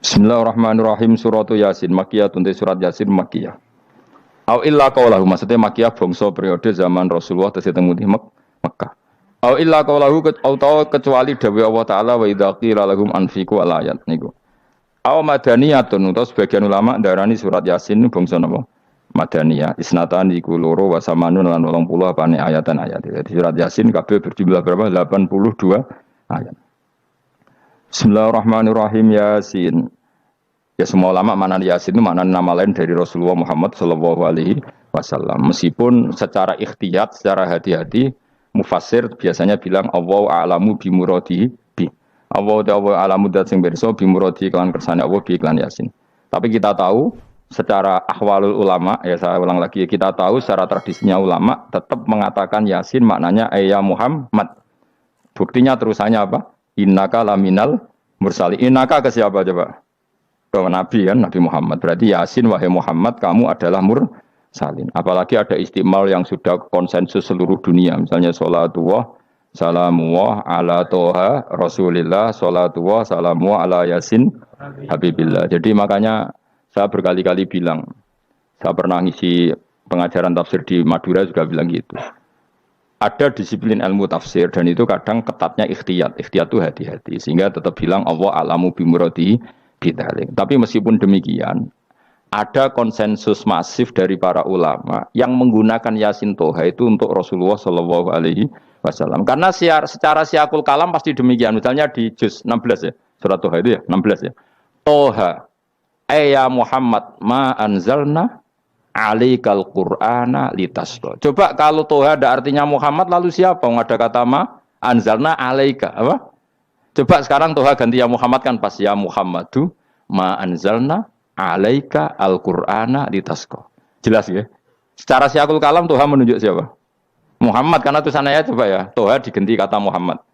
Bismillahirrahmanirrahim. Suratu Yasin Makkiyah, tunte surat Yasin Makkiyah. Au illa qaulahu, maksudnya Makkiyah bangsa periode zaman Rasulullah tesih teng Mekah. Au illa qaulahu kecuali dawuh Allah taala wa idza qila lahum anfiqu al ayat niku. Au madaniyatun utawa sebagian ulama ndarani surat Yasin bangsa napa? Madaniyah. Isnatan iku loro wa samanun lan 80 apane ayatan-ayat. Jadi surat Yasin kabeh berjumlah berapa? 82 ayat. Bismillahirrahmanirrahim. Yasin. Ya semua ulama makna Yasin itu makna nama lain dari Rasulullah Muhammad Sallallahu Alaihi Wasallam. Meskipun secara ikhtiyat, secara hati-hati, mufassir biasanya bilang Allah a'lamu bimuradihi bi. Allah a'lamu dat sing pirsa bimuradihi kelan kersane Allah bi iklan Yasin. Tapi kita tahu secara ahwalul ulama, ya saya ulang lagi, kita tahu secara tradisinya ulama tetap mengatakan Yasin maknanya ya Muhammad. Buktinya terusannya apa? Innaka laminal mursali. Innaka ke siapa coba? Ke Nabi kan, Nabi Muhammad. Berarti Yasin wahai Muhammad kamu adalah mursalin. Apalagi ada istimal yang sudah konsensus seluruh dunia. Misalnya sholatullah, salamullah ala toha rasulillah, sholatullah, salamullah ala Yasin habibillah. Jadi makanya saya berkali-kali bilang, saya pernah ngisi pengajaran tafsir di Madura juga bilang gitu. Ada disiplin ilmu tafsir dan itu kadang ketatnya ikhtiyat. Ikhtiyat itu hati-hati. Sehingga tetap bilang Allah alamu bimuradihi bidalik. Tapi meskipun demikian, ada konsensus masif dari para ulama yang menggunakan Yasin Toha itu untuk Rasulullah Shallallahu Alaihi Wasallam. Karena secara siakul kalam pasti demikian. Misalnya di juz 16 ya, surat Toha itu ya, 16 ya. Toha, ya Muhammad, ma anzalna alaikal Qur'ana litasqa. Coba kalau Toha ada artinya Muhammad, lalu siapa? Ada kata ma anzalna alaika, apa? Coba sekarang Toha ganti ya Muhammad kan pas ya Muhammadu ma anzalna alaika al-Qur'ana litasqa. Jelas ya? Secara siakul kalam Toha menunjuk siapa? Muhammad, karena tulisannya coba ya. Toha diganti kata Muhammad.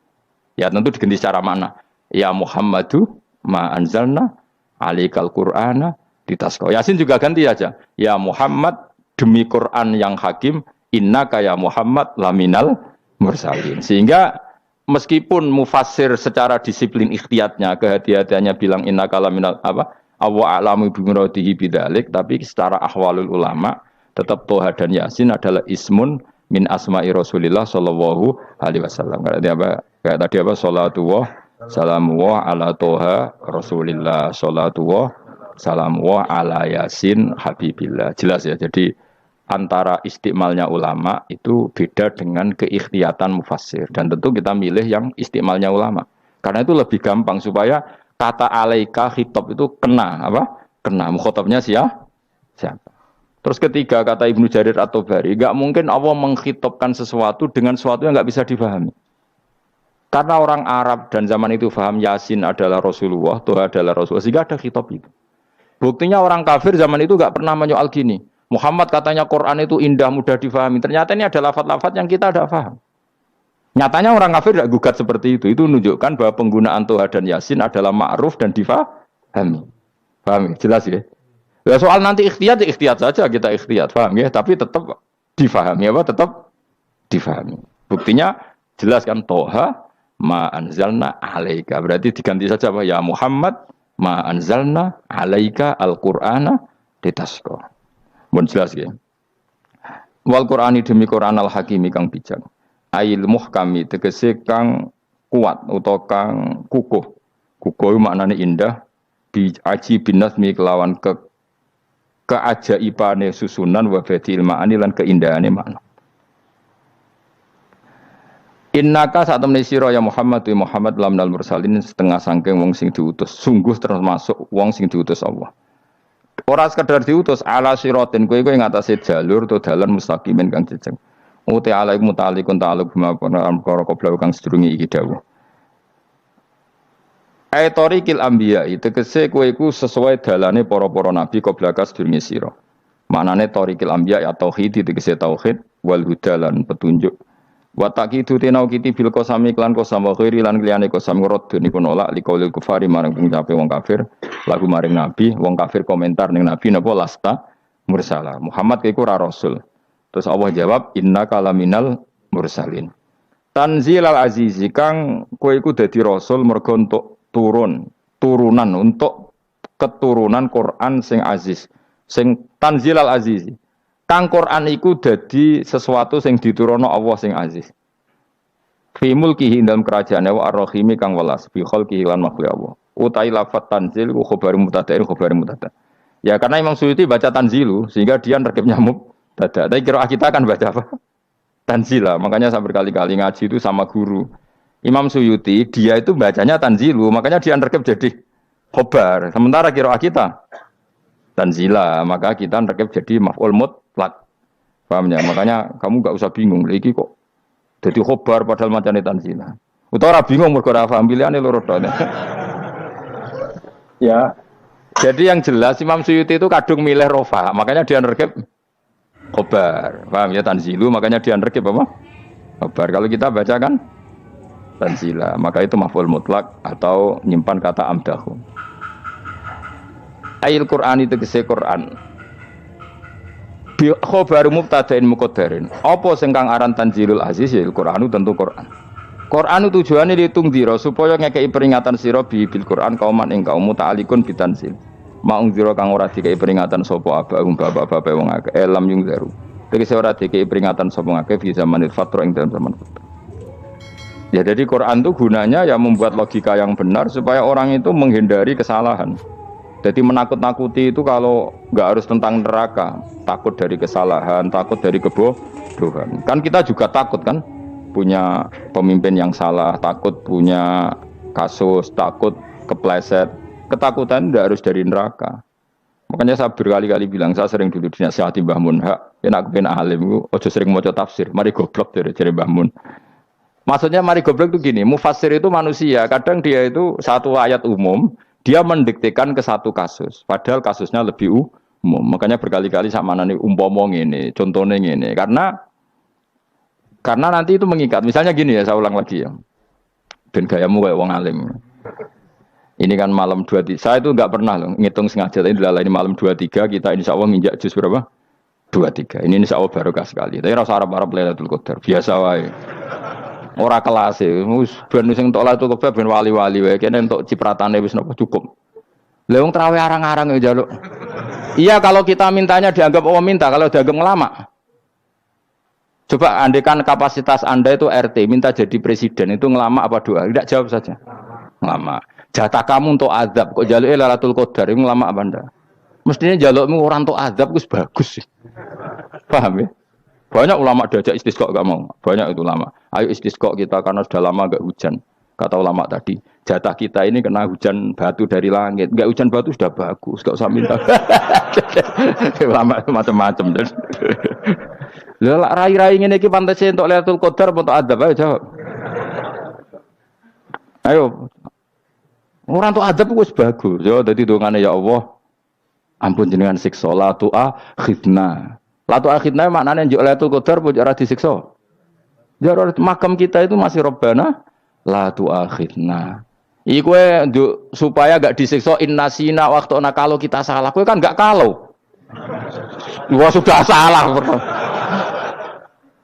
Ya tentu diganti secara mana? Ya Muhammadu ma anzalna alaika al-Qur'ana litasqa. Yasin juga ganti aja. Ya Muhammad demi Quran yang hakim, innaka ya Muhammad laminal mursalin. Sehingga meskipun mufassir secara disiplin ikhtiyatnya, kehati-hatiannya bilang inna kalaminal apa Allah a'lamu bimuradihi bidzalik, tapi secara ahwalul ulama tetap Toha dan Yasin adalah ismun min asma'i Rasulillah sallallahu alaihi wasallam. Kayak tadi apa salatullah salamullah ala Toha Rasulillah, salatullah salamullah ala Yasin habibillah. Jelas ya. Jadi antara istimalnya ulama itu beda dengan keikhtiyatan mufassir. Dan tentu kita milih yang istimalnya ulama. Karena itu lebih gampang supaya kata alaika khitab itu kena apa? Kena mukhatabnya siapa? Terus ketiga kata Ibnu Jarir At-Tabari, enggak mungkin Allah mengkhitabkan sesuatu dengan sesuatu yang enggak bisa dipahami. Karena orang Arab dan zaman itu paham Yasin adalah Rasulullah, Toha adalah Rasulullah, sehingga ada khitab itu. Buktinya orang kafir zaman itu enggak pernah menyoal gini. Muhammad katanya Quran itu indah, mudah difahami. Ternyata ini ada lafaz-lafaz yang kita tidak paham. Nyatanya orang kafir tidak gugat seperti itu. Itu menunjukkan bahwa penggunaan Toha dan Yasin adalah ma'ruf dan difahami. Paham ya? Jelas ya? Ya soal nanti ikhtiyat, ya ikhtiyat saja kita ikhtiyat. Paham ya? Tapi tetap difahami. Apa? Tetap difahami. Buktinya jelas kan Toha ma anzalna alaika. Berarti diganti saja apa? Ya Muhammad ma anzalna alaika al-Qur'ana litasqa. Bon jelas ya. Wal Qur'ani demi Qur'an al-Hakimi kang bijak. Ail muhkami tegese kang kuat utawa kang kukuh. Kukuh maknane indah, bi aji binasmi kelawan keajaibane susunan wa fadil ma'ani lan keindahane makna. Innaka saat temne sira ya Muhammad wa Muhammad lamnal mursalin setengah sangking wong sing diutus. Sungguh termasuk wong sing diutus Allah. Ora sekedar diutus ala siratin kowe ing atase jalur to dalan mustaqimin kang jejeg. Uti alaikum ta'alikun ta'aluk bima perkara qabla kang sedurunge iki dawuh. Aitorikil anbiya tegese kowe iku sesuai dalane para-para nabi qabla ka sedurunge sira. Maknane torikil anbiya ya tauhid tegese tauhid wal huda lan petunjuk. Wa taqidu tinau kiti bil qasami klan qasam wa ghairi lan liyane qasam ngrad niku nolak liqaulil kufari marang pengucape wong kafir lagu maring nabi wong kafir komentar ning nabi napa lasta mursala Muhammad iku ora rasul. Terus Allah jawab innaka laminal mursalin. Tanzilal azizi kang kowe iku dadi rasul mergo entuk turunan untuk keturunan Quran sing aziz, sing tanzilal aziz. Kang Quran iku dadi sesuatu sing diturunno Allah sing aziz. Fi mulkihi dalam kerajaane wa ar-rahimi kang welas fi khalqihi lan makhluk Allah. Utai lafat tanzil ku khabar mubtada'in khabar mubtada'. Ya karena Imam Suyuti baca tanzilu sehingga dia nerkibnya mubtada'. Tapi kira kita kan baca apa? Tanzila. Makanya saya berkali-kali ngaji itu sama guru. Imam Suyuti dia itu bacanya tanzilu, makanya dia nerkib jadi khobar. Sementara kira kita tanzila, maka kita nerkib jadi maf'ul mutlaq. Paham ya? Makanya kamu enggak usah bingung iki kok jadi khobar padahal macane tanzila. Utawa ora bingung mergo ora paham pilihane loro tok. Ya. Jadi yang jelas Imam Suyuti itu kadung milih rofa, makanya dia nerkib khobar. Paham ya tanzilu, makanya dia nerkib apa? Khobar. Kalau kita baca kan tanzila, maka itu maf'ul mutlak atau nyimpan kata amdahu. Ayil Quran itu kese Quran. Bi khabar mubtada'in muqaddarin. Apa sing kang aran tanzilul aziz ya Quran tentu Quran. Quran tujuane ditung dira supaya ngekeki peringatan sira bil Quran kauman ing kaum muta'alikun bitanzil. Maung dira kang ora dikeki peringatan sapa abahum bapak-bapak wong akeh elam yung daru. Tegese ora dikeki peringatan sapa akeh di zamanil fatra ing dalam zaman fatra. Ya jadi Quran itu gunanya ya membuat logika yang benar supaya orang itu menghindari kesalahan. Jadi menakut-nakuti itu kalau nggak harus tentang neraka, takut dari kesalahan, takut dari kebodohan. Kan kita juga takut kan, punya pemimpin yang salah, takut punya kasus, takut kepleset. Ketakutan tidak harus dari neraka. Makanya saya berkali-kali bilang, saya sering dulu dinasihati Mbah Mun, enak ben alim, ojo sering maca tafsir, mari goblok dari Mbah Mun. Maksudnya mari goblok itu gini, mufassir itu manusia, kadang dia itu satu ayat umum, dia mendiktekan ke satu kasus, padahal kasusnya lebih umum. Makanya berkali-kali sama nani umpama ngene, contohnya ngene, karena nanti itu mengikat. Misalnya gini ya, saya ulang lagi ya, ben gayamu kayak wong alim. Ini kan malam 23, saya itu nggak pernah loh ngitung sengaja, tapi ini malam 23 kita insya Allah nginjak juz berapa? 23. Ini insya Allah barokah sekali. Tapi rasa Arab-Arab Lailatul Qadar biasa wae. Ora kelas e, wis ben sing entuk Lailatul Qadar ben wali-wali wae, kene entuk cipratane wis napa cukup. Lah wong trawe arang-arang ya njaluk. Iya kalau kita mintanya dianggap oh minta, kalau dianggap ngelama. Coba andekan kapasitas Anda itu RT, minta jadi presiden itu ngelama apa doa? Tidak jawab saja. Ngelama. Jatah kamu untuk azab kok njaluk Lailatul Qadar itu ngelama apa Anda? Mestinya njalukmu orang untuk azab wis bagus sih. Paham ya? Banyak ulama diajak istisqa gak mau. Banyak itu ulama. Ayo istisqa kita karena sudah lama gak hujan. Kata ulama tadi, jatah kita ini kena hujan batu dari langit. Gak hujan batu sudah bagus, gak usah minta. Ulama macam-macam. Lah rai-rai ngene iki pantes entuk Lailatul Qadar untuk adab ayo jawab. Ayo. Orang untuk adab wis bagus. Yo dadi dongane ya Allah. Ampun jenengan siksa la tu'a khidna. Latu akhirnya maknanya njuk Lailatul Qadar pun ora disiksa. Ya makam kita itu masih Rabbana la tu'akhidna. Iku supaya gak disiksa innasina waktu kalau kita salah. Kowe kan gak kalau. Wah sudah salah.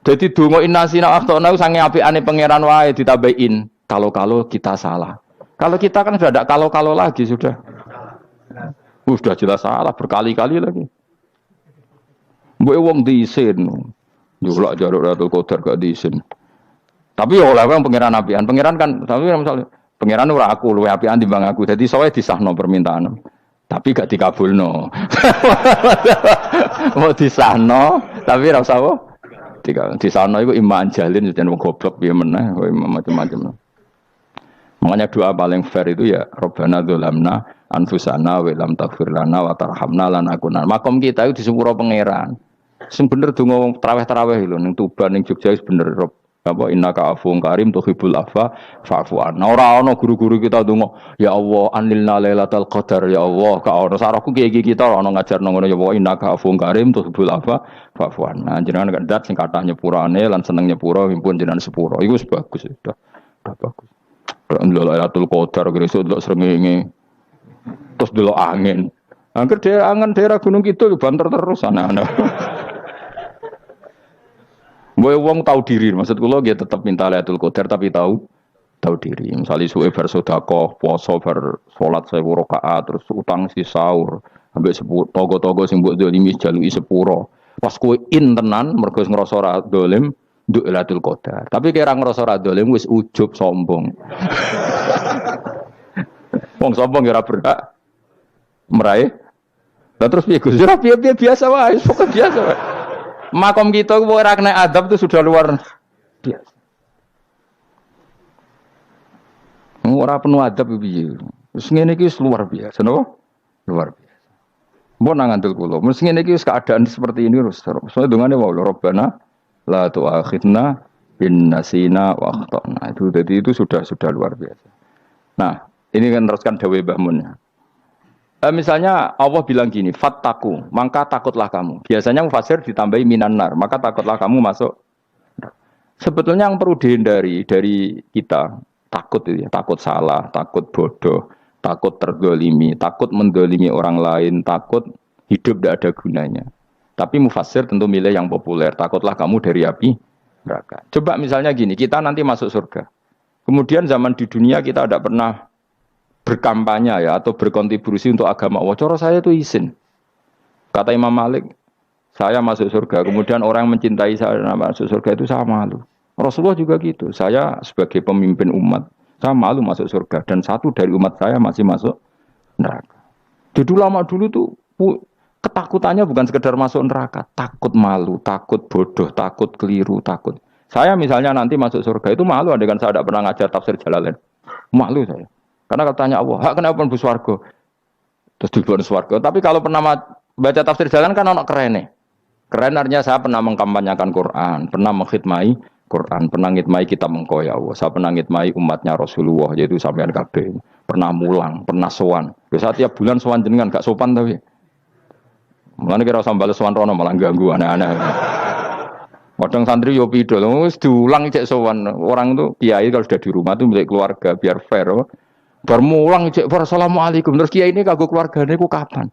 Jadi donga innasina waktu sange apikane pangeran wae ditambahin kalau kita salah. Kalau kita kan sudah ada kalau lagi sudah. Sudah jelas salah berkali-kali lagi. Mbok wong diisin. Njulak jaruk Lailatul Qadar gak diisin. Tapi ya oleh wong pangeran apian. Pangeran kan tapi misalnya pangeran ora aku luwe apian timbang aku. Dadi sowe disahno permintaan. Tapi gak dikabulno. Mau disahno tapi ora usah apa? Disahno iku iman jalin jan wong goblok piye meneh, macam-macam. Makanya doa paling fair itu ya Rabbana dzalamna anfusana wa lam taghfir lana wa tarhamna lanakunanna. Makom kita itu disepuro pangeran. Sing bener donga wong tarawih-tarawih lho ning Tuban ning Jogja wis bener apa innaka afuwun karim tuhibbul afwa fa'fu anna. Ora ana guru-guru kita donga ya Allah anilna lailatul qadar ya Allah ka ono saraku kiye kita ono ngajarno ngono ya Allah innaka afuwun karim tuhibbul afwa fa'fu anna. Jenengan kandat sing kathah nyepurane lan seneng nyepuro impun jenengan sepuro. Iku wis bagus sudah. Udah bagus. Lailatul Qadar gresuk delok srengenge. Terus delok angin. Angger daerah Gunung Kidul banter terus ana-ana. Mbok wong tahu diri, maksud kula nggih tetep minta Lailatul Qadar tapi tahu tahu diri. Misalnya suwe bar sedekah, puasa bar salat 1000 rakaat, terus utang si sahur, ambek togo-togo sing mbok dolimi jaluki sepuro. Pas kowe tenan mergo ngrasa ora dolim, nduk Lailatul Qadar. Tapi kira ngrasa ora dolim wis ujub sombong. Wong sombong ora berhak meraih. Lah terus piye Gus? Ora piye-piye biasa wae, pokoke biasa wae. Makom kita ora kena adab itu sudah luar biasa. Ora penuh adab piye. Wis ngene iki luar biasa, napa? Luar biasa. Mbok nang ngandel kula. Mesti ngene iki keadaan seperti ini terus. Soale dongane wae Rabbana la tu'akhidna bin nasina wa akhtana. Itu sudah luar biasa. Nah, ini kan teruskan dawuh Mbah Mun. Misalnya Allah bilang gini, fattaku, maka takutlah kamu. Biasanya mufasir ditambahi minan nar, maka takutlah kamu masuk. Sebetulnya yang perlu dihindari dari kita, takut itu ya, takut salah, takut bodoh, takut terdolimi, takut mendolimi orang lain, takut hidup tidak ada gunanya. Tapi mufasir tentu milih yang populer, takutlah kamu dari api neraka. Coba misalnya gini, kita nanti masuk surga. Kemudian zaman di dunia kita tidak pernah berkampanye ya atau berkontribusi untuk agama Allah. Cara saya itu izin. Kata Imam Malik, saya masuk surga. Kemudian orang yang mencintai saya masuk surga itu saya malu. Rasulullah juga gitu. Saya sebagai pemimpin umat, saya malu masuk surga. Dan satu dari umat saya masih masuk neraka. Jadi lama dulu tuh ketakutannya bukan sekedar masuk neraka, takut malu, takut bodoh, takut keliru, takut. Saya misalnya nanti masuk surga itu malu, andaikan saya tidak pernah ngajar tafsir Jalalain. Malu saya. Karena kalau tanya Allah, hak kenapa pun swarga? Terus dibuat swarga. Tapi kalau pernah baca tafsir jalan kan anak keren nih. Keren artinya saya pernah mengkampanyakan Quran, pernah mengkhidmai Quran, pernah ngitmai kitab engkau ya Allah. Saya pernah ngitmai umatnya Rasulullah, yaitu sampean kabeh. Pernah mulang, pernah sowan. Biasa tiap bulan sowan jenengan gak sopan tapi. Mulane kira sambal sowan rono malah ganggu aneh-aneh. Kadang santri yo pidol, wis diulang cek sowan. Orang tuh kiai kalau sudah di rumah tuh milik keluarga biar fair. Bermulang cek assalamualaikum terus kiai ini kagok keluargane ku kapan?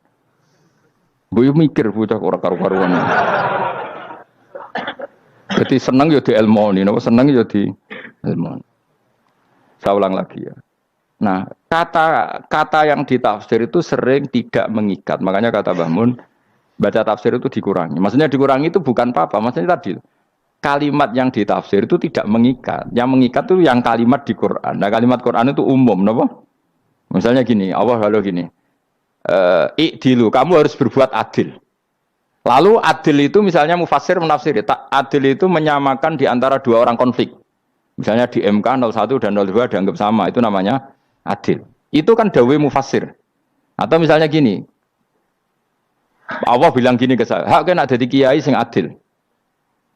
Mbok mikir bocah ora karu-karuan. Jadi seneng yo di ilmoni, napa seneng yo di ilmoni. Saya ulang lagi ya. Nah, kata yang ditafsir itu sering tidak mengikat. Makanya kata Mbah Mun, baca tafsir itu dikurangi. Maksudnya dikurangi itu bukan apa-apa, maksudnya tadi kalimat yang ditafsir itu tidak mengikat. Yang mengikat itu yang kalimat di Quran. Nah, kalimat Quran itu umum, napa? Misalnya gini, Allah lalu gini. I'dilu, kamu harus berbuat adil. Lalu adil itu misalnya mufassir menafsiri, adil itu menyamakan di antara dua orang konflik. Misalnya di MK 01 dan 02 dianggap sama, itu namanya adil. Itu kan dawai mufassir. Atau misalnya gini, Allah bilang gini ke saya, hak kan ada di kiai sing adil.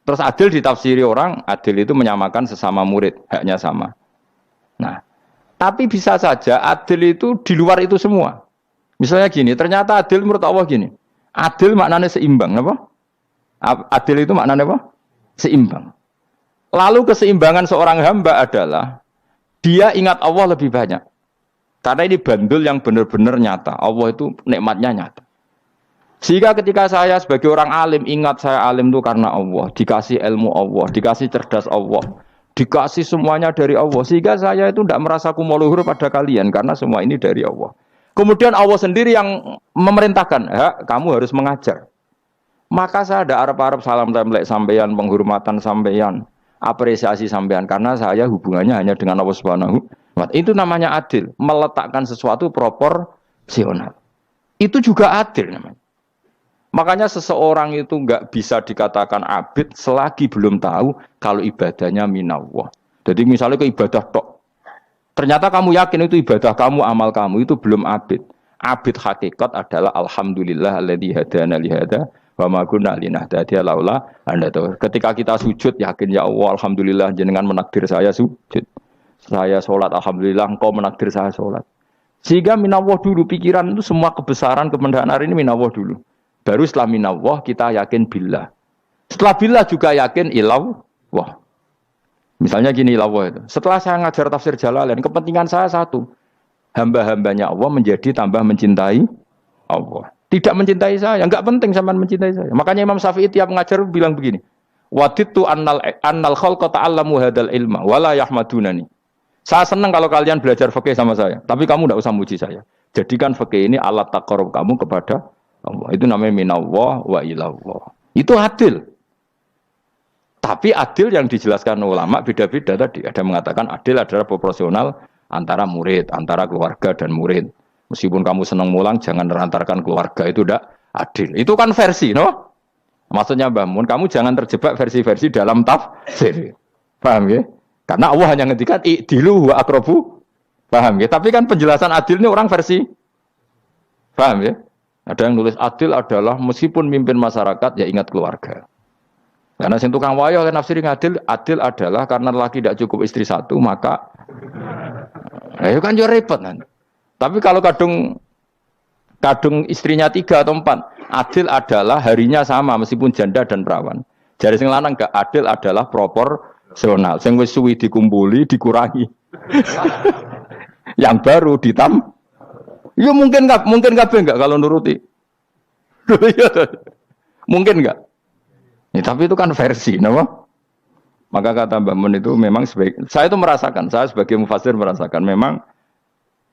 Terus adil ditafsiri orang, adil itu menyamakan sesama murid, haknya sama. Nah, tapi bisa saja adil itu di luar itu semua. Misalnya gini, ternyata adil menurut Allah gini. Adil maknanya seimbang, apa? Adil itu maknanya apa? Seimbang. Lalu keseimbangan seorang hamba adalah dia ingat Allah lebih banyak. Karena ini bandul yang benar-benar nyata. Allah itu nikmatnya nyata. Sehingga ketika saya sebagai orang alim ingat saya alim itu karena Allah, dikasih ilmu Allah, dikasih cerdas Allah, dikasih semuanya dari Allah. Sehingga saya itu tidak merasa kumuluhur pada kalian karena semua ini dari Allah. Kemudian Allah sendiri yang memerintahkan, kamu harus mengajar. Maka saya ada Arab salam template sampeyan, penghormatan sampeyan, apresiasi sampeyan karena saya hubungannya hanya dengan Allah Subhanahu wa Ta'ala. Itu namanya adil, meletakkan sesuatu proporsional. Itu juga adil namanya. Makanya seseorang itu enggak bisa dikatakan abid selagi belum tahu kalau ibadahnya minallah. Jadi misalnya ke ibadah tok. Ternyata kamu yakin itu ibadah kamu, amal kamu itu belum abid. Abid hakikat adalah alhamdulillah alladzi hadana li hada wa ma kunna linahtadiya laula anda tahu. Ketika kita sujud yakin ya Allah alhamdulillah jenengan menakdir saya sujud. Saya salat alhamdulillah engkau menakdir saya salat. Sehingga minallah dulu pikiran itu semua kebesaran kemendahan hari ini minallah dulu. Baru setelah minallah kita yakin billah. Setelah billah juga yakin ilallah. Misalnya gini ilallah itu. Setelah saya ngajar tafsir Jalalain, kepentingan saya satu. Hamba-hambanya Allah menjadi tambah mencintai Allah. Tidak mencintai saya, enggak penting sampean mencintai saya. Makanya Imam Syafi'i tiap ngajar bilang begini. Waditu annal khalqa ta'allamu hadal ilma wala yahmadunani. Saya senang kalau kalian belajar fikih sama saya, tapi kamu tidak usah muji saya. Jadikan fikih ini alat taqarrub kamu kepada Allah. Itu namanya minallah wa ilallah. Itu adil. Tapi adil yang dijelaskan ulama beda-beda tadi. Ada mengatakan adil adalah proporsional antara murid, antara keluarga dan murid. Meskipun kamu senang mulang, jangan merantarkan keluarga, itu tidak adil. Itu kan versi, no? Maksudnya Mbah Mun, kamu jangan terjebak versi-versi dalam tafsir. Paham ya? Karena Allah hanya ngendikan i'dilu wa aqrabu. Paham ya? Tapi kan penjelasan adil ini orang versi. Paham ya? Ada yang nulis adil adalah meskipun mimpin masyarakat ya ingat keluarga. Karena sing tukang wayo kan nafsiri adil adalah karena laki tidak cukup istri satu maka itu kan yo repot kan. Tapi kalau kadung istrinya 3 atau 4, adil adalah harinya sama meskipun janda dan perawan. Jari sing lanang gak adil adalah proporsional. Sing wis suwi dikumpuli dikurangi. Yang baru ya mungkin kabeh enggak kalau nuruti. Mungkin enggak? Ya, tapi itu kan versi, nama. Maka kata Mbak Mun itu memang saya itu merasakan, saya sebagai mufassir merasakan memang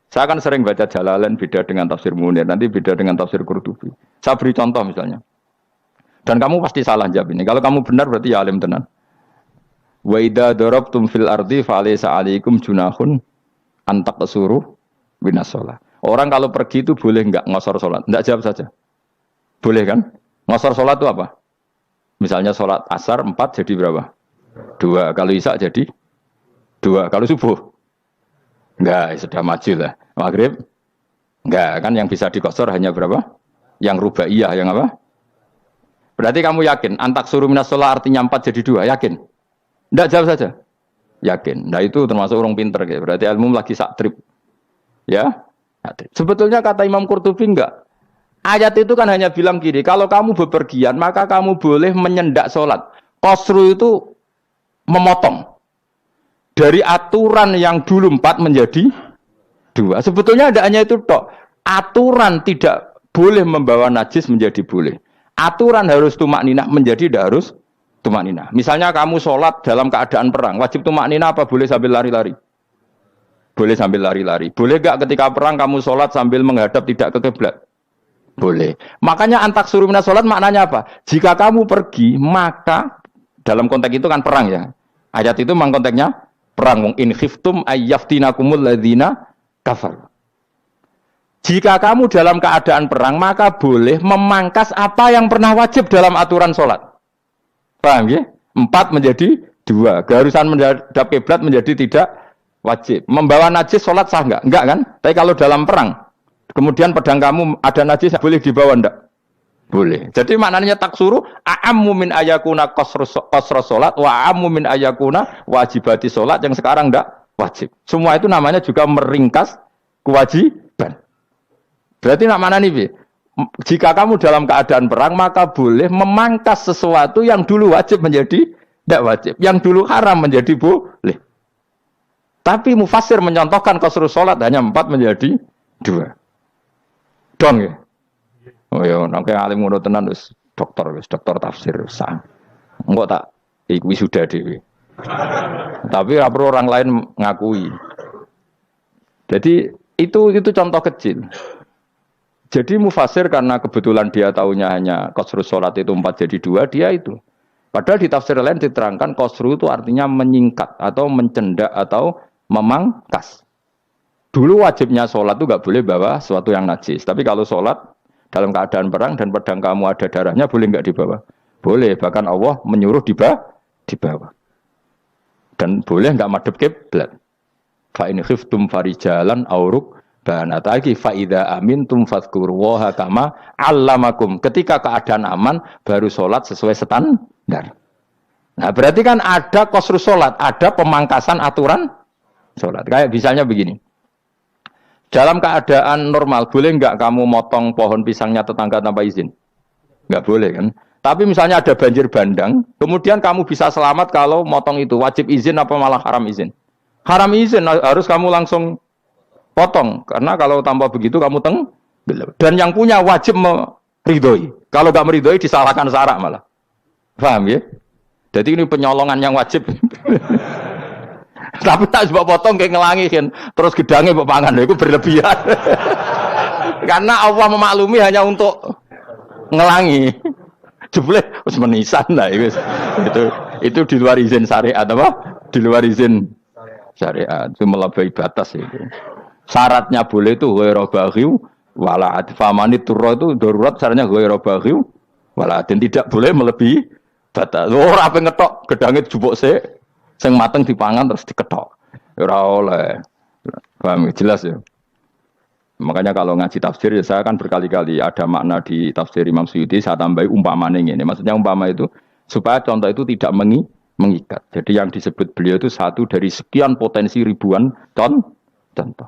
saya kan sering baca Jalalain beda dengan tafsir Munir, nanti beda dengan tafsir Qurtubi. Saya beri contoh misalnya. Dan kamu pasti salah jawab ini. Kalau kamu benar berarti ya alim tenan. Wa idza darabtum fil ardi fa alaysa alaikum junahun an taqsuru binas shalah. Orang kalau pergi itu boleh enggak ngosor salat? Enggak, jawab saja. Boleh kan? Ngosor salat itu apa? Misalnya salat asar 4 jadi berapa? 2. Kalau isya jadi 2. Kalau subuh enggak, sudah maju lah. Maghrib? Enggak, kan yang bisa dikosor hanya berapa? Yang rubaiyah, yang apa? Berarti kamu yakin, antak suruh minas sholat artinya 4 jadi 2, yakin? Enggak, jawab saja. Yakin. Nah itu termasuk orang pinter. Ya. Berarti ilmu lagi saktrip. Ya? Sebetulnya kata Imam Qurtubi enggak. Ayat itu kan hanya bilang gini, kalau kamu bepergian, maka kamu boleh menyendak sholat. Qasru itu memotong. Dari aturan yang dulu 4 menjadi 2. Sebetulnya tidak hanya itu tok. Aturan tidak boleh membawa najis menjadi boleh. Aturan harus tumak ninah menjadi tidak harus tumak ninah. Misalnya kamu sholat dalam keadaan perang. Wajib tumak ninah apa boleh sambil lari-lari? Boleh sambil lari-lari. Boleh gak ketika perang kamu sholat sambil menghadap tidak ke kiblat? Boleh. Makanya antak suruh minas sholat maknanya apa? Jika kamu pergi maka dalam konteks itu kan perang ya. Ayat itu memang konteksnya perang. In khiftum ayyaftinakumul ladzina kafar. Jika kamu dalam keadaan perang maka boleh memangkas apa yang pernah wajib dalam aturan sholat. Paham ya? 4 menjadi 2. Keharusan menghadap kiblat menjadi tidak wajib. Membawa najis sholat sah enggak? Enggak kan? Tapi kalau dalam perang kemudian pedang kamu ada najis boleh dibawa enggak? Boleh. Jadi maknanya taksuru a'ammu min ayakuna qasra salat wa a'ammu min ayakuna wajibati salat yang sekarang enggak wajib. Semua itu namanya juga meringkas kewajiban. Berarti nak mana nih? Jika kamu dalam keadaan perang maka boleh memangkas sesuatu yang dulu wajib menjadi tidak wajib, yang dulu haram menjadi boleh. Tapi mufassir mencontohkan qasru salat hanya 4 menjadi 2. Dong ya. Oh ya, nangke alim ngono tenan wis dokter tafsir sah. Engko tak iki sudah dhewe. Tapi ora perlu orang lain ngakui. Jadi itu contoh kecil. Jadi mufassir karena kebetulan dia taunya hanya qasru salat itu 4 jadi 2, dia itu. Padahal di tafsir lain diterangkan qasru itu artinya menyingkat atau mencendak atau memangkas. Dulu wajibnya sholat itu nggak boleh bawa sesuatu yang najis. Tapi kalau sholat dalam keadaan perang dan pedang kamu ada darahnya, boleh nggak dibawa? Boleh. Bahkan Allah menyuruh dibawa. Dan boleh nggak madhep kiblat. Fa in khiftum farijalan auruk banataki fa idza amintum fadhkurullaha kama 'allamakum. Ketika keadaan aman baru sholat sesuai standar. Nah berarti kan ada qasru sholat, ada pemangkasan aturan sholat. Kayak misalnya begini. Dalam keadaan normal, boleh nggak kamu motong pohon pisangnya tetangga tanpa izin? Nggak boleh kan? Tapi misalnya ada banjir bandang, kemudian kamu bisa selamat kalau motong itu. Wajib izin apa malah haram izin? Haram izin, harus kamu langsung potong. Karena kalau tanpa begitu kamu dan yang punya wajib meridhoi. Kalau nggak meridhoi disalahkan syarak malah. Paham ya? Jadi ini penyolongan yang wajib. Tapi tak sebab potong kayak ngelangi kan, terus gedangnya mbok pangan itu berlebihan. Karena Allah memaklumi hanya untuk ngelangi. Jebule wis menisan lah itu di luar izin syariat apa? Di luar izin syariat itu melampaui batas itu. Syaratnya boleh itu ghairu baghiw wala adfamani turra itu darurat syaratnya ghairu baghiw wala dan tidak boleh melebihi batas. Ora ape ngetok gedange jupuk sik sing mateng dipangan terus diketok. Ora oleh. Paham jelas ya. Makanya kalau ngaji tafsir ya saya kan berkali-kali ada makna di tafsir Imam Suyuti saya tambahi umpamanya ini. Maksudnya umpama itu supaya contoh itu tidak mengikat. Jadi yang disebut beliau itu satu dari sekian potensi ribuan contoh.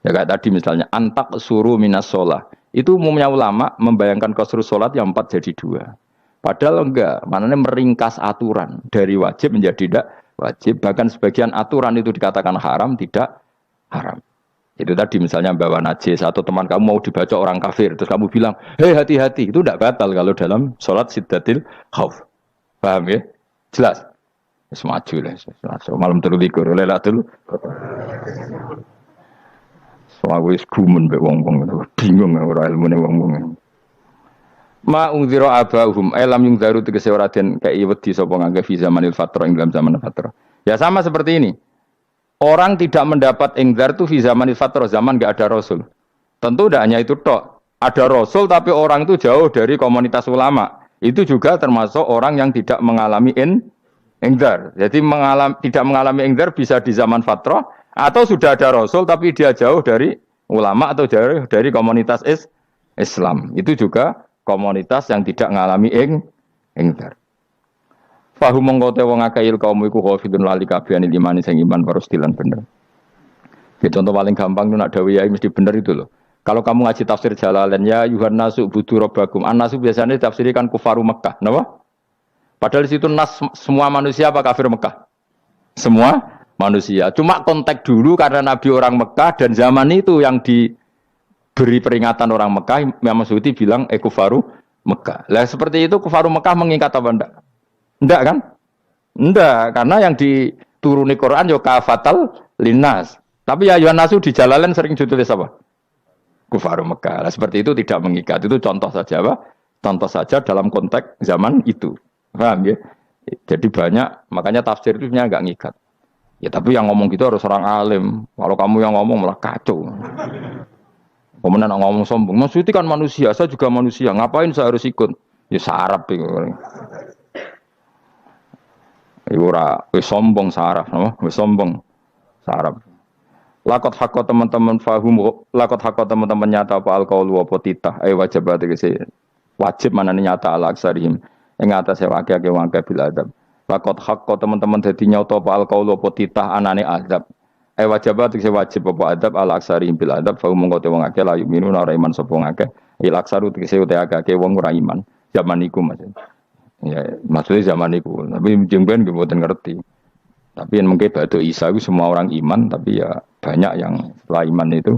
Ya kayak tadi misalnya antak suruh minas sholah. Itu umumnya ulama membayangkan qasrul sholat yang 4 jadi 2. Padahal enggak, maknanya meringkas aturan dari wajib menjadi tidak wajib. Bahkan sebagian aturan itu dikatakan haram, tidak haram. Itu tadi misalnya bawa najis atau teman kamu mau dibaca orang kafir terus kamu bilang, hei hati-hati, itu tidak batal kalau dalam sholat siddatil khauf. Paham ya? Jelas? Semaju lah. Malam terlikur, lelah dulu. Soalnya wis gumun mbek wong-wong itu. Bingung ora ilmune wong-wong. Ma ungzira abahum alam yung daru tegese ora den kei wedi sapa ngangge fi zamanil fatra ing dalam zaman fatra. Ya sama seperti ini. Orang tidak mendapat ingzar itu fi zamanil fatra, zaman enggak ada rasul. Tentu tidak hanya itu tok. Ada rasul tapi orang itu jauh dari komunitas ulama. Itu juga termasuk orang yang tidak mengalami ingzar. Jadi tidak mengalami ingzar bisa di zaman fatra atau sudah ada rasul tapi dia jauh dari ulama atau jauh dari komunitas Islam. Itu juga komunitas yang tidak mengalami ingzar. Fahum mongkote wong akeh kaum iku khafidun lali kabehane imane sing iman parustilan bener. Ya contoh paling gampang itu nak dawuh yai mesti bener itu loh. Kalau kamu ngaji tafsir Jalalain ya yuhan nasu budu rabbakum. An-nasu biasanya ditafsirkan kufaru Mekah, napa? Padahal di situ nas semua manusia apa kafir Mekah? Semua manusia. Cuma konteks dulu karena Nabi orang Mekah dan zaman itu yang diberi peringatan orang Mekah, Imam Suyuti bilang kufaru Mekah. Lah seperti itu kufaru Mekah mengikat apa enggak? Enggak kan? Enggak, karena yang dituruni Quran yo kafatal linnas. Tapi ya Yuhan Nasu di Jalalain sering ditulis apa? Kufaru Mekah. Nah, seperti itu tidak mengikat. Itu contoh saja, Pak. Contoh saja dalam konteks zaman itu. Paham ya? Jadi banyak, makanya tafsir itu enggak ngikat. Ya tapi yang ngomong gitu harus orang alim. Kalau kamu yang ngomong malah kacau. Kemudian ngomong sombong. Maksudnya kan manusia, saya juga manusia. Ngapain saya harus ikut? Ya sarap itu. Ora wis sombong saraf, no? Wis sombong saraf. Lakot hakko teman-teman fahum, lakot hakko teman-teman nyata apa alqaul wa potitah, wajib wajib manane nyata ala aksarihim. Ing atase wake-wake wangke bil adab. Lakot hakko teman-teman dadi nyata apa alqaul wa potitah anane adab. Wajib apa adab ala aksarihim bil adab, fahum mongko te wong akeh la yuminu ora iman sapa ngakeh. Il aksaru tegese ute akeh wong ora iman. Zaman iku Mas. Ya, maksudnya zaman itu, tapi jengben gue buatan ngerti. Tapi yang mungkin batu Isa itu semua orang iman, tapi ya banyak yang setelah iman itu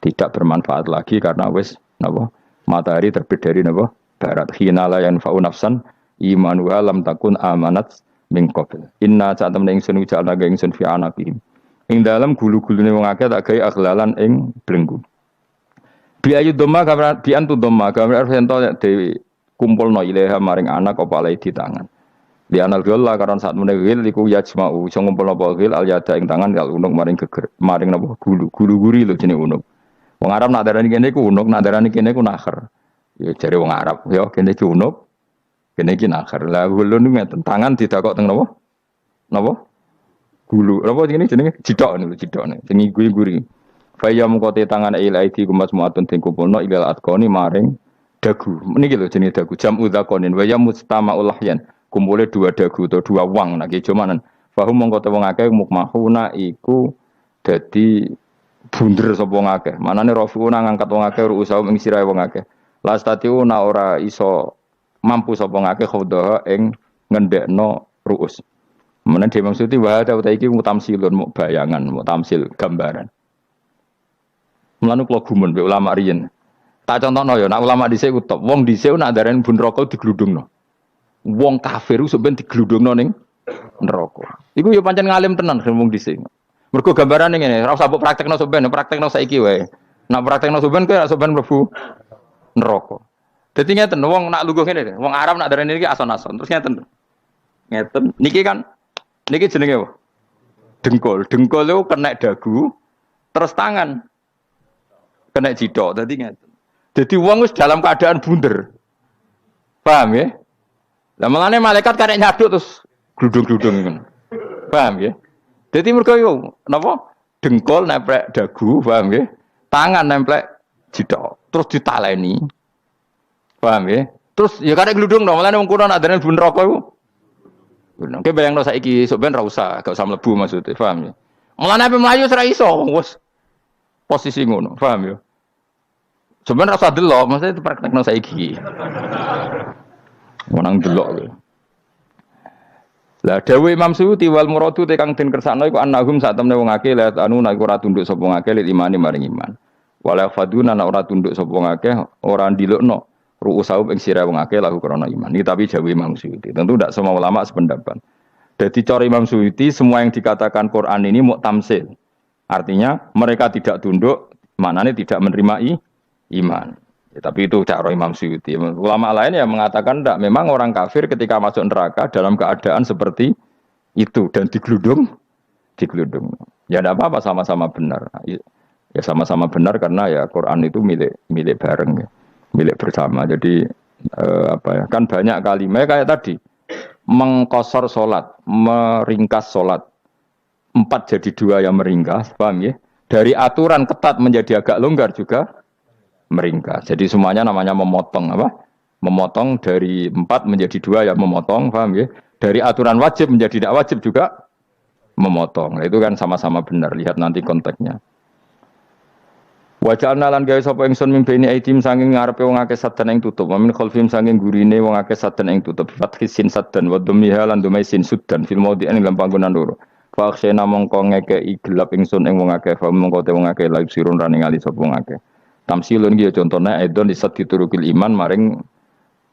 tidak bermanfaat lagi karena wes, napa matahari terbit dari napa barat. Hinala yang fa'u nafsan imanuha lam takun amanat min qabl. Inna saat temen ingsun ujar naga ingsun fi anaqihim. Ing dalam gulu-gulune wong akeh tak gawe aghlalan ing belenggu. Bi ayu dhamma kamran bi antu dhamma kamran ento dewi kumpulno ilaha maring anak apa alai di tangan. Di anal gila karena saat menegil iku yajma'u iso ngumpulno apa gil al yada ing tangan kal unuk maring geger maring napa gulu-guri lho jenenge unuk. Wong Arab nak darani kene iku unuk, nak darani kene iku nakher. Ya jare wong Arab, ya kene iki unuk, kene iki nakher. Lah gulun ngeten tangan didakok teng napa? Napa? Gulu. Napa jenenge jidok niku jidokne. Jenenge guri-guri. Fa ya mengkote tangan ilaiti kumas muatun ting kumpulno ilal atqoni maring dagu, ini gitu jenis dagu. Jam udhakonin, waya mustama'ul lahyan. Kumpulnya 2 dagu atau 2 wang. Nah, cumanan. Fahum mongkota wong akeh mukmahuna iku dadi bunder sapa wong akeh. Manane rafiuna ngangkat wong akeh ruusau ing sirahe wong akeh. Lastatiuna ora iso mampu sapa wong akeh khodaha ing ngendekno ruus. Menawa Imam Suyuti wa ta iki mutamsilun mu bayangan, mutamsil gambaran. Mulane kula gumun be ulama riyen. Tak contohno ya, nak ulama dhisik ku top. Wong dhisik nak darani bun neraka digludungno. Wong kafir sampeyan digludungno ning neraka. Iku yo pancen ngalim tenan ngomong dhisik. Mergo gambarane ngene, ora usah mbok praktekno sampean, praktekno saiki wae. Nak praktekno sampean kowe sampean mlebu neraka. Dadi ngeten wong nak lungguh ngene, wong Arab nak darani iki ason-ason. Terus ngeten. Ngeten niki kan niki jenenge apa? Dengkul. Dengkul itu kena dagu, terus tangan kena jidok. Dadi ngeten. Jadi wong wis dalam keadaan bunder. Paham ya? Lah malane malaikat karek nyaduk terus gludung-gludung ngono. Paham ya? Jadi mergo yo napa? Dengkul nempel dagu, paham ya? Tangan nempel jidok, terus ditaleni. Paham ya? Terus ya karek gludung dong, malane wong kuno nak dene bun neraka iku. Oke bayangno saiki sok ben ra usah, gak usah mlebu maksudnya, paham ya? Mulane ape mlayu ora iso, wis posisi ngono, paham ya? Sebenarnya rasa delok, maksudnya itu praktekno saiki. Menang delok. Lah dawuh Imam Suyuti wal muradu te kang den kersakno iku annahum sak temne wong akeh la anu nek ora tunduk sapa ngakeh lil imani maring iman. Wala faduna nek ora tunduk sapa ngakeh ora ndilukno ru'usahum ing sira wong akeh lahu krana iman. Iki tapi dawuh Imam Suyuti. Tentu tidak semua ulama sependapat. Jadi cara Imam Suyuti semua yang dikatakan Quran ini mau tamsil. Artinya mereka tidak tunduk, maknanya tidak menerima iman. Ya, tapi itu cara Imam Suyuti. Ulama lain yang mengatakan tidak. Memang orang kafir ketika masuk neraka dalam keadaan seperti itu dan digeludung. Ya tidak apa-apa sama-sama benar. Ya sama-sama benar karena ya Quran itu milik bareng, ya. Milik bersama. Jadi apa ya? Kan banyak kalimat kayak tadi mengkosor solat, meringkas solat. 4 jadi 2 yang meringkas, paham ya? Dari aturan ketat menjadi agak longgar juga meringkas. Jadi semuanya namanya memotong apa? Memotong dari 4 menjadi 2 yang memotong, paham ya? Dari aturan wajib menjadi tidak wajib juga memotong. Nah, itu kan sama-sama benar. Lihat nanti konteksnya. Waja'alna lan gawe sapa ingsun mimpeni aitim saking ngarepe wong akeh sadan ing tutup. Min khalfim saking gurine wong akeh sadan ing tutup. Fathisin sadan wa dhammiha lan dhamai sin sudan fil maudhi'in ing panggonan loro. Fa akhsena mongko ngekeki gelap ingsun ing wong akeh fa mongko te wong akeh laib sirun rane ngali sapa wong akeh. Tamsilun iki contone aidon disat diturukil iman maring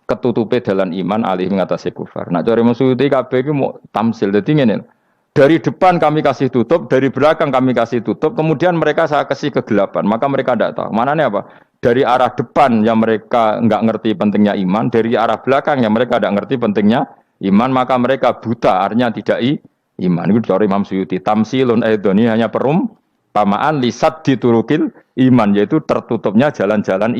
ketutupe dalan iman alih ngatasi kufar. Nak cara maksudi kabeh iki mau tamsil. Dadi ngene. Dari depan kami kasih tutup, dari belakang kami kasih tutup, kemudian mereka saya kasih kegelapan, maka mereka tidak tahu. Mananya apa? Dari arah depan yang mereka enggak ngerti pentingnya iman, dari arah belakang yang mereka tidak ngerti pentingnya iman, maka mereka buta, artinya tidak iman. Itu dari Imam Suyuti. Tamsilun aidoni hanya perumpamaan lisat diturukil iman, yaitu tertutupnya jalan-jalan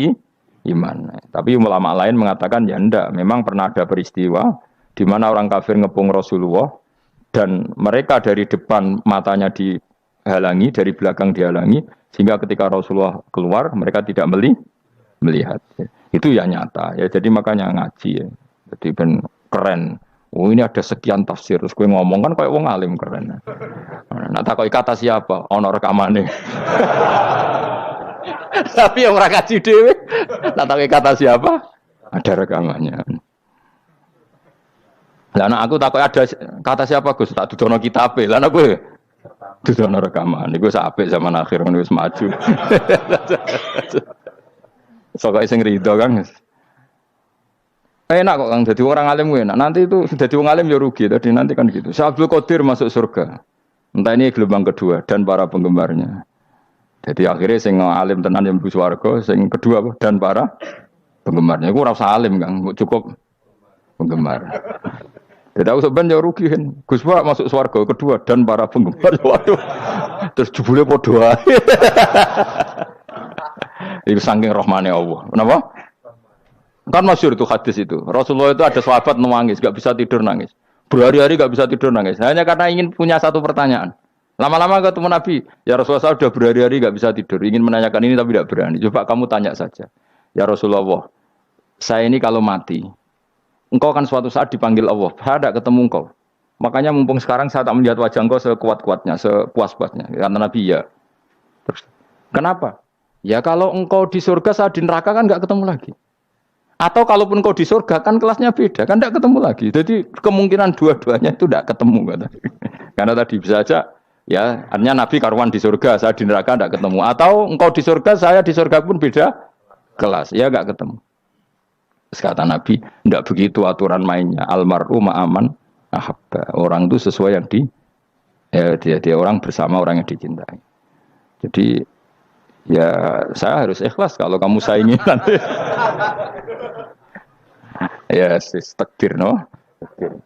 iman. Tapi ulama lain mengatakan ya enggak, memang pernah ada peristiwa di mana orang kafir ngepung Rasulullah, dan mereka dari depan matanya dihalangi, dari belakang dihalangi, sehingga ketika Rasulullah keluar, mereka tidak melihat. Itu ya nyata. Ya, jadi makanya ngaji. Ya. Jadi ben keren. Oh ini ada sekian tafsir. Terus gue ngomong kan kayak wong alim keren. Nah takoi kata siapa? Ono rekamane. Tapi yang orang ngaji dewe. Nah takoi kata siapa? Ada rekamannya. Lah anak aku takut ada kata siapa Gus tak dudono kitabe. Lah anak gue dudono rekaman. Iku apik zaman akhir ngono wis maju. Sok sing rido Kang. Enak kok Kang dadi orang alim gue enak. Nanti itu dadi wong alim ya rugi. Tadi nanti kan gitu. Syekh Abdul Qadir masuk surga. Entah ini gelombang kedua dan para penggemarnya. Jadi akhirnya sing alim tenan yang mlebu swarga, sing kedua dan para penggemarnya. Iku ora usah alim Kang, cukup penggemar. Tidak usah ben ya rugi kan. Gus Pak masuk swarga kedua dan para penggemar. Waduh. Terus jebule padha ae. Iku saking rahmane Allah. Kenapa? Kan masyhur itu hadis itu. Rasulullah itu ada sahabat nangis, enggak bisa tidur nangis. Berhari-hari enggak bisa tidur nangis. Hanya karena ingin punya satu pertanyaan. Lama-lama ketemu Nabi, ya Rasulullah saya sudah berhari-hari enggak bisa tidur, ingin menanyakan ini tapi tidak berani. Coba kamu tanya saja. Ya Rasulullah, saya ini kalau mati, engkau kan suatu saat dipanggil Allah, saya tidak ketemu engkau. Makanya mumpung sekarang saya tak melihat wajah engkau sekuat-kuatnya, sepuas-puasnya. Karena Nabi ya. Terus, kenapa? Ya kalau engkau di surga, saya di neraka kan enggak ketemu lagi. Atau kalaupun engkau di surga kan kelasnya beda, kan enggak ketemu lagi. Jadi kemungkinan dua-duanya itu enggak ketemu. Karena tadi bisa saja, ya artinya Nabi karuan di surga, saya di neraka enggak ketemu. Atau engkau di surga, saya di surga pun beda kelas, ya enggak ketemu. Kata Nabi, tidak begitu aturan mainnya. Almaru ma'aman ahabba. Orang itu sesuai yang Ya dia orang bersama orang yang dicintai. Jadi ya saya harus ikhlas kalau kamu saingi nanti. Ya sis takdir no. Takdir.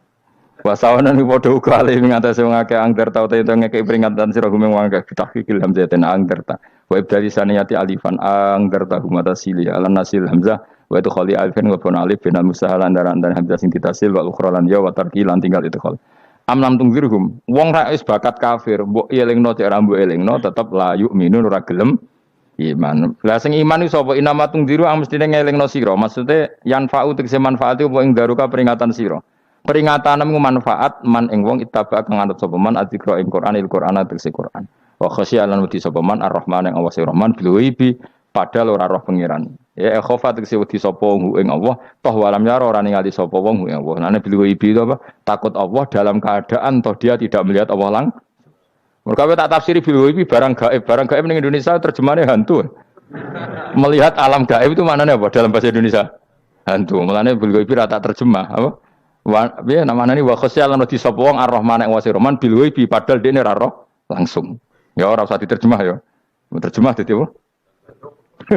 Wasawanan iku padha uga alih ngatasi wong akeh angger tau te ngekek peringatan sira gumeng wong akeh bitahqiqil hamzatin angger ta. Wa ibdali saniyati alifan angger ta humata sili ala nasil hamzah wa itu khali alifan wa pun alif bin musahalan dan hamzah sing ditasil wa ukhra lan ya wa tarki lan tinggal itu khol. Amlam tungzirhum wong ra wis bakat kafir mbok elingno cek ra mbok elingno tetep la yu'minun ora gelem iman. Lah sing iman iku sapa inamatung diru ang mestine ngelingno sira. Maksude yan fa'u tegese manfaat apa ing daruka peringatan sira. Peringatan nemu manfaat man ing wong itaba kang anut sapa man adzikra ing Quran tegese Quran. Wa khasya lan wedi sapa man ar-Rahman ing Allah Rahman bil ghaibi padahal ora roh pangeran. Ya khofa tegese wedi sapa ing Allah toh walam yara ora ningali sapa wong ing Allah. Nane bil ghaibi itu apa? Takut Allah dalam keadaan toh dia tidak melihat Allah langsung. Mereka tak tafsiri bil ghaibi barang gaib. Barang gaib ning Indonesia terjemahannya hantu. Melihat alam gaib itu maknanya apa dalam bahasa Indonesia? Hantu. Mulane bil ghaibi ra tak terjemah apa? Ya namanya ini wa khosyalan di sapa wong ar-Rahman wa sirman bil ghaibi padahal dene ra roh langsung. Ya ora usah diterjemah ya. Terjemah dadi apa?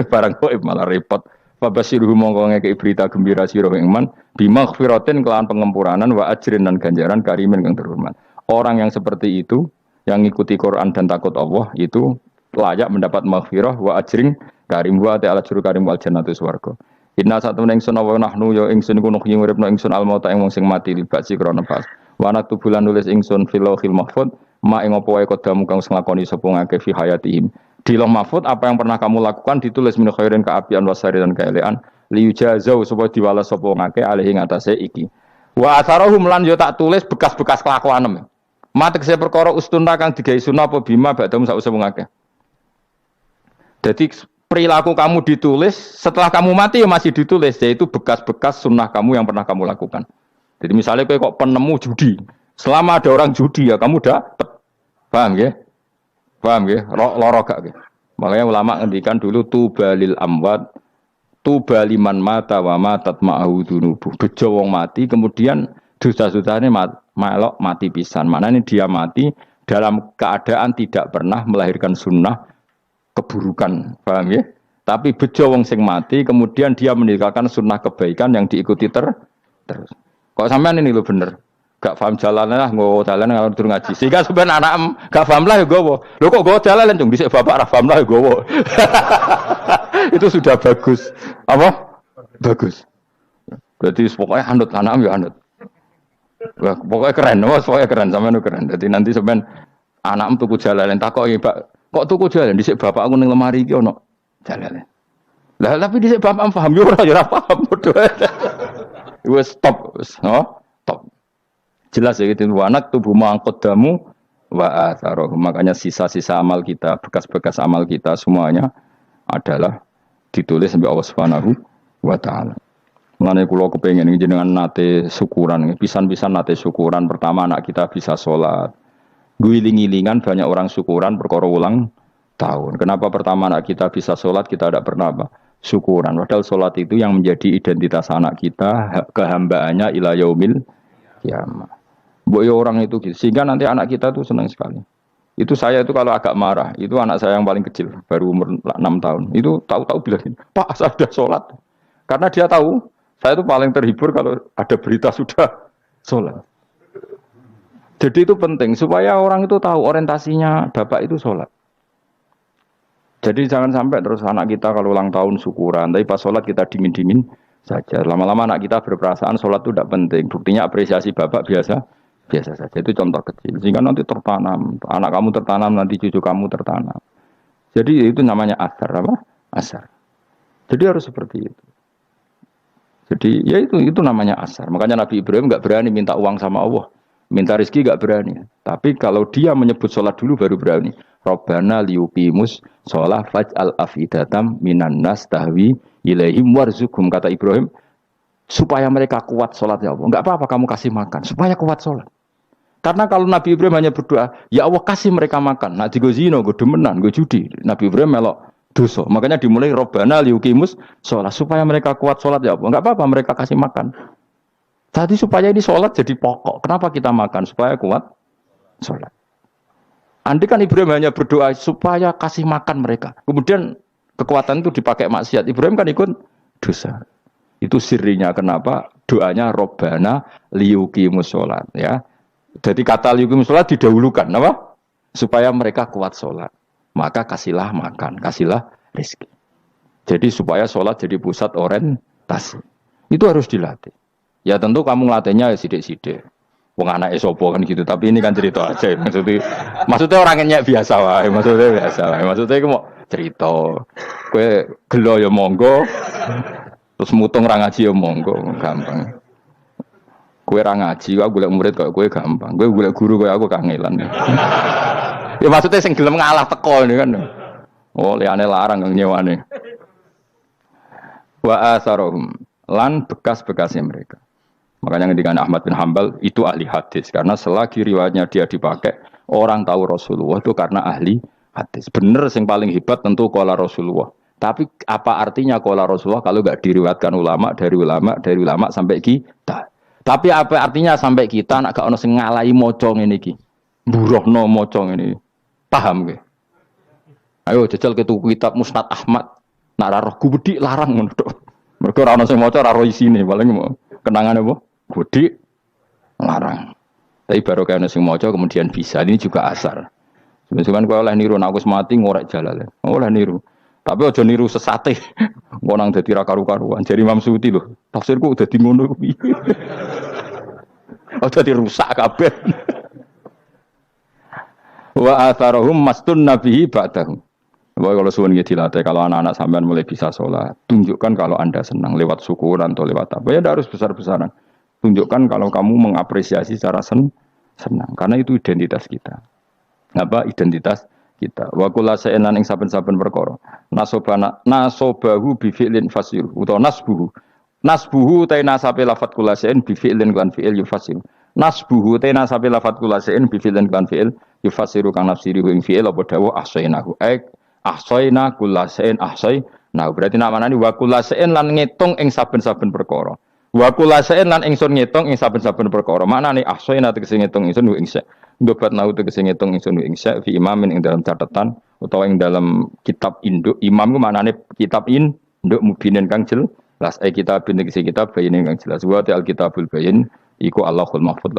Barang gaib malah repot. Fabasiruhu mongko ngekeki berita gembira sira ing man bimaghfiratin kelawan pengempuranan wa ajrin dan ganjaran karimin kang terhormat. Orang yang seperti itu yang ngikuti Quran dan takut Allah itu layak mendapat maghfirah wa ajrin karim wa ta'ala juru karim wal jannatu swarga. Inna satu ingsun wa nahnu ya ingsun iku nuhyi uripna ingsun al mauta ing wong sing mati libat si krana pas. Wa natu bulan nulis ingsun fil lauhil mahfuz ma ing apa wae kodamu kang nglakoni sapa ngake fi hayatihim. Di lauh mahfuz apa yang pernah kamu lakukan ditulis min khairin kaapian wasari dan keelean liyujazau supaya diwales sapa ngake alih ing atase iki. Wa atharahum lan yo tak tulis bekas-bekas kelakuanem. Matek se perkara ustunna kang digawe sunah apa bima badam sak usah wong akeh. Dadi perilaku kamu ditulis, setelah kamu mati ya masih ditulis, yaitu bekas-bekas sunnah kamu yang pernah kamu lakukan. Jadi misalnya kok penemu judi, selama ada orang judi ya kamu dapat, paham ya? Paham ya? Loro gak ya? Makanya ulama ngendikan dulu tubalil amwat, tubaliman mata wa matat ma'ahu dunubu. Bejo wong mati, kemudian dosa-dosanya melok mati pisan. Maknanya dia mati dalam keadaan tidak pernah melahirkan sunnah keburukan, paham ya? Tapi bejo wong sing mati, kemudian dia meninggalkan sunnah kebaikan yang diikuti terus. Kok sampean ini lo bener? Gak paham jalan lah, nggak jalan kalau turun ngaji. Sehingga sebenarnya anak gak paham lah ya gowo. Lo kok gue jalan cung? Disek bapak ra paham lah ya gowo. Itu sudah bagus. Apa? Bagus. Berarti pokoknya anut anak ya anut. Wah, pokoknya keren, pokoknya keren sampean keren. Jadi nanti sebenarnya anak tuku jalan takok ya Pak. Kok tuku jalan dhisik bapak aku ning lemari iki ono jalan. Lah tapi dhisik bapak paham yo ora paham padha. Wes stop, stop. Jelas ya gitu anak tubuh mangkodamu wa atharoh. Makanya sisa-sisa amal kita, bekas-bekas amal kita semuanya adalah ditulis sampai Allah Subhanahu wa taala. Mulane kula kepengin jenengan nate syukuran, pisan-pisan nate syukuran pertama anak kita bisa sholat. Guling-gilingan banyak orang syukuran perkara ulang tahun. Kenapa pertama anak kita bisa sholat kita tidak pernah apa? Syukuran. Padahal sholat itu yang menjadi identitas anak kita, kehambaannya ila yaumil kiamah. Boyo orang itu gitu. Sehingga nanti anak kita tuh senang sekali. Itu saya itu kalau agak marah, itu anak saya yang paling kecil, baru umur 6 tahun. Itu tahu-tahu bilang, Pak saya sudah sholat. Karena dia tahu, saya itu paling terhibur kalau ada berita sudah sholat. Jadi itu penting supaya orang itu tahu orientasinya bapak itu sholat. Jadi jangan sampai terus anak kita kalau ulang tahun syukuran, tapi pas sholat kita dingin-dingin saja. Lama-lama anak kita berperasaan sholat itu tidak penting. Buktinya apresiasi bapak biasa saja. Itu contoh kecil. Sehingga nanti tertanam, anak kamu tertanam, nanti cucu kamu tertanam. Jadi itu namanya asar apa? Asar. Jadi harus seperti itu. Jadi ya itu namanya asar. Makanya Nabi Ibrahim nggak berani minta uang sama Allah. Minta rezeki gak berani. Tapi kalau dia menyebut sholat dulu baru berani. Rabbana liyuqimus sholat faj'al afidatam minan nas tahwi ilaihim warzuqhum. Kata Ibrahim, supaya mereka kuat sholat ya Allah. Enggak apa-apa kamu kasih makan. Supaya kuat sholat. Karena kalau Nabi Ibrahim hanya berdoa, ya Allah kasih mereka makan. Nah di zina, gue demenan, gue judi. Nabi Ibrahim melok dosa. Makanya dimulai Rabbana liyuqimus sholat. Supaya mereka kuat sholat ya Allah. Enggak apa-apa mereka kasih makan. Tadi supaya ini sholat jadi pokok. Kenapa kita makan? Supaya kuat sholat. Andai kan Ibrahim hanya berdoa supaya kasih makan mereka. Kemudian kekuatan itu dipakai maksiat. Ibrahim kan ikut dosa. Itu sirinya kenapa doanya Robbana liyuqimus sholat ya. Jadi kata liyuqimus sholat didahulukan apa? Supaya mereka kuat sholat. Maka kasihlah makan, kasihlah rezeki. Jadi supaya sholat jadi pusat orientasi. Itu harus dilatih. Ya tentu kamu ngelatihnya ya sidik-sidik. Wong anake sapa kan gitu, tapi ini kan cerita aja. Maksudnya orangnya biasa wae, maksudnya biasa wae. Maksudnya iku mau cerita. Kowe gelo ya monggo. Terus mutung ra ngaji ya monggo, gampang. Kowe ra ngaji, aku golek murid kok kowe gampang. Kowe golek guru koyo aku kangelan. Ya maksudnya sing gelem ngalah teko ini kan. Oh, liane larang nyewane. Wa asarohum lan bekas-bekasnya mereka. Makanya ketika Ahmad bin Hambal itu ahli hadis karena selagi riwayatnya dia dipakai orang tahu Rasulullah itu karena ahli hadis. Bener yang paling hebat tentu qala Rasulullah. Tapi apa artinya qala Rasulullah kalau enggak diriwayatkan ulama dari ulama sampai kita. Tapi apa artinya sampai kita nak gak ono sing ngalahi maca ngene iki. Mburohno maca ngene. Paham nggih? Ayo jajal ke tuku kitab Musnad Ahmad. Nak ra roh gubedi larang ngono tok. Mergo ora ono sing maca ora roh isine, paling kenangane apa? Gudi larang. Tapi baru kayak nasi mojo kemudian bisa. Ini juga asar. Sebenarnya kalau oleh niru, aku semati ngorek jalan. Oleh niru. Tapi aja niru sesate. Ngonang jadi rakaru-karuan. Jadi Imam Suyuti loh. Tafsirku udah di ngono. Udah dirusak kabeh. Wa atharahum mastun nabihi ba'dahu. Kalau suwun nggih dilatih kalau anak-anak sampean mulai bisa sholat, tunjukkan kalau Anda senang lewat syukuran atau lewat apa. Ya harus besar-besaran. Tunjukkan kalau kamu mengapresiasi secara senang karena itu identitas kita. Apa identitas kita? Wa kullu shay'in ing saben-saben perkara. Nasobahu bi fi'lin fasir utawa nasbuhu ta nasabe lafat kullu shay'in bi fi'lin lan fi'il yufasir. Nasbuhu ta nasabe lafat kullu shay'in bi fi'lin lan fi'il yufasiru kang nafsiri ing fi'il apa dawuh ahsainahu. Ahsayna kullu shay'in ahsayna. Berarti namanya ini wa kullu shay'in lan ngitung ing saben-saben perkara. Wa kulasain lan ingsun ngitung ing saben-saben perkara. Maknane ahsana tegese ngitung ingsun ing sa. Ndobat nau tegese ngitung ingsun ing sa fi imamin ing dalam catatan utawa ing dalam kitab induk. Imam ku maknane kitab induk mubinin kang jelas. Kitab tegese kitab bayin kang jelas. Wa al kitabul bayin iku Allahul mahfuz.